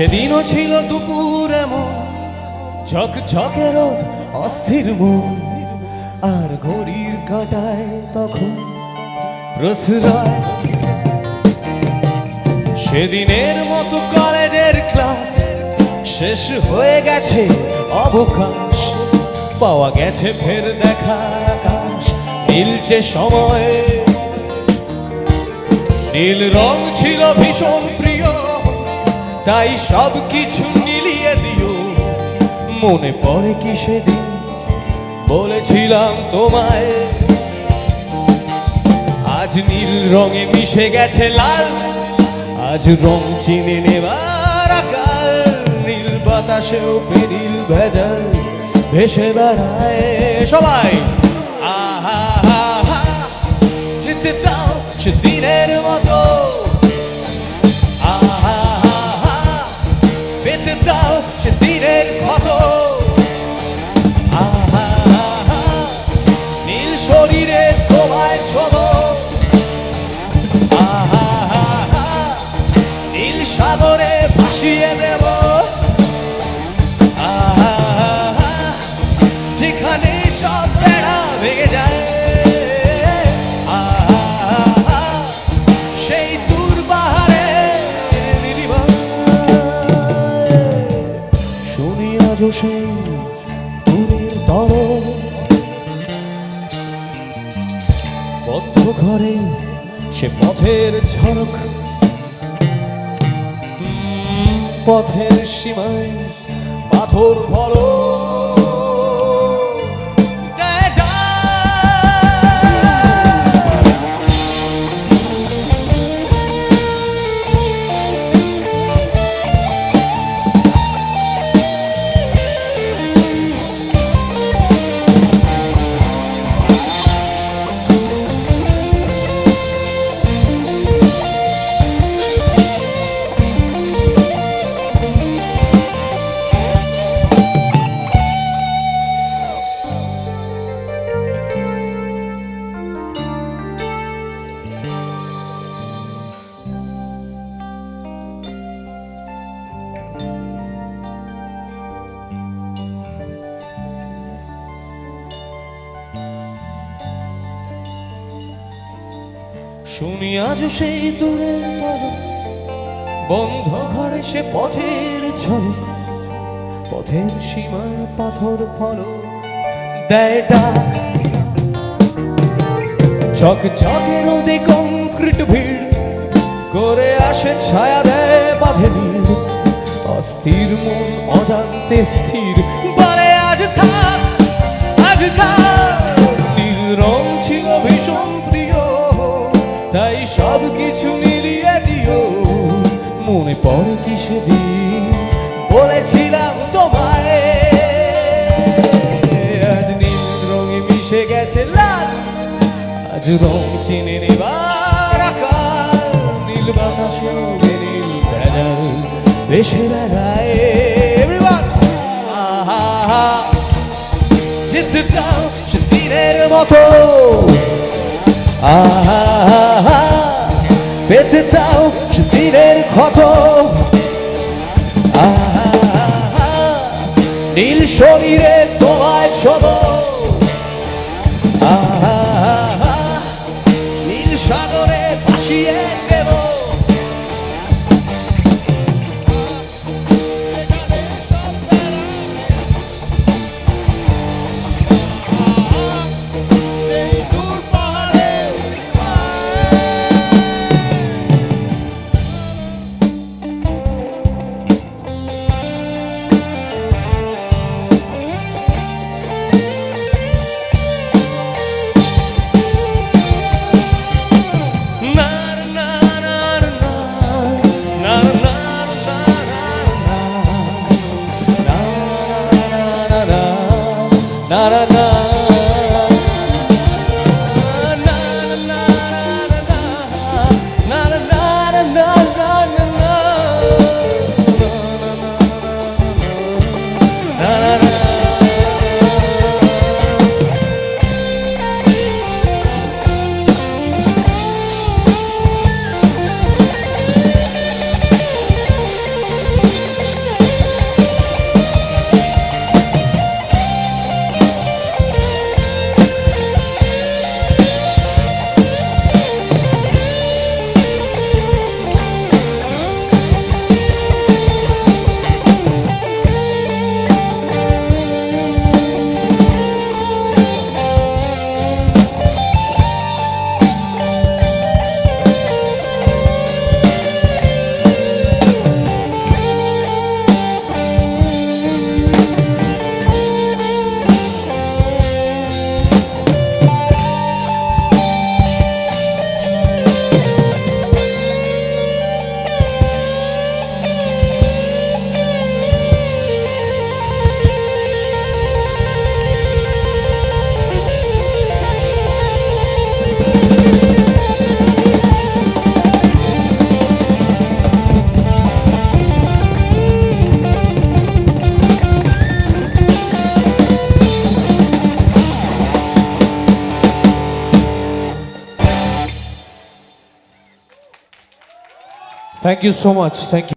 সেদিনও ছিল দুপুর এমন ঝকঝকে রোদ অস্থির মন, আর ঘড়ির কাঁটায় তখন প্রশ্রয়। সেদিনের মতো কলেজের ক্লাস শেষ হয়ে গেছে, অবকাশ পাওয়া গেছে ফের দেখার আকাশ, নীলচে সময়ে। নীল রং ছিল ভীষণ প্রিয়, তাই সব কিছু মিলিয়ে দিও। মনে পড়ে কি সেদিন বলেছিলাম তোমায়, আজ নীল রঙে মিশে গেছে লাল, আজ রং চিনে নেবার আকাল। নীল বাতাসেও পেরিল ভেজাল ভেসে বেড়ায় সবাই। আহা হা হা, যেতে দাও সেদিনের মতো। আহা হা হা, পেতে দাও সেদিনের ক্ষত। আহা হা হা, নীল শরীরে তোমায় ছোব। আহা হা হা, নীল সাগরে ভাসিয়ে দেব। আহা হা, যেখানে সব বেড়া ভেঙে যায়। আহা হা, সেই দূর পাহাড়ে শুনি আজও সেই দূরের তরল। বদ্ধ ঘরে সে পথের ঝলক, পথের সীমায় পাথর ফলক। শুনি আজ সেই দূরের পলক, বন্ধ ঘরে সে পথের ঝলক, পথের সীমায় পাথর ফলক দেয় ডাক। ঝকঝকে রোদে কংক্রিট ভিড় করে আসে, ছায়া দেয় বাঁধে নীড়। অস্থির মন অজান্তে স্থির বলে আজ থাক, আজ থাক। নীল রং ছিল ভীষণ প্রিয়, তাই সব কিছু মিলিয়ে দিও। মনে পড়ে কি সেদিন বলেছিলাম তোমায়, আজ নীল রঙে মিশে গেছে লাল, আজ রং চিনে নেবার আকাল। নীল বাতাসেও নীল ভেজাল ভেসে বেড়ায়। আহা হা, যেতে দাও সেদিনের মতো। আহা হা, পেতে দাও সেদিনের ক্ষত। আহা হা, নীল শরীরে তোমায় ছোব। আহা হা, নীল সাগরে ভাসিয়ে দেব। Thank you so much, thank you.